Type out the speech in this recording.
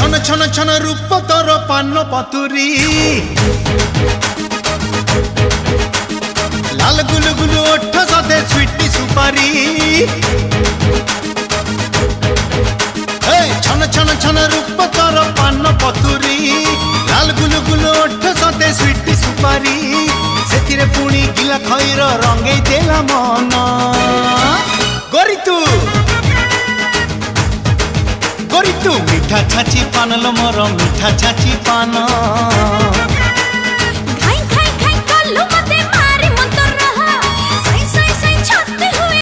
छन छन छन रूप तोर पान पतुरी लाल गुलु गुलु ओठ सदे स्वीटी सुपारी छन छन छन रूप तोर पान पतुरी लाल गुलु गुलु ओठ सदे स्वीटी सुपारी से पुणी गिला खैर रंगे देला मन गोरी तू मीठा छाची पान लो मोर मीठा छाची पान।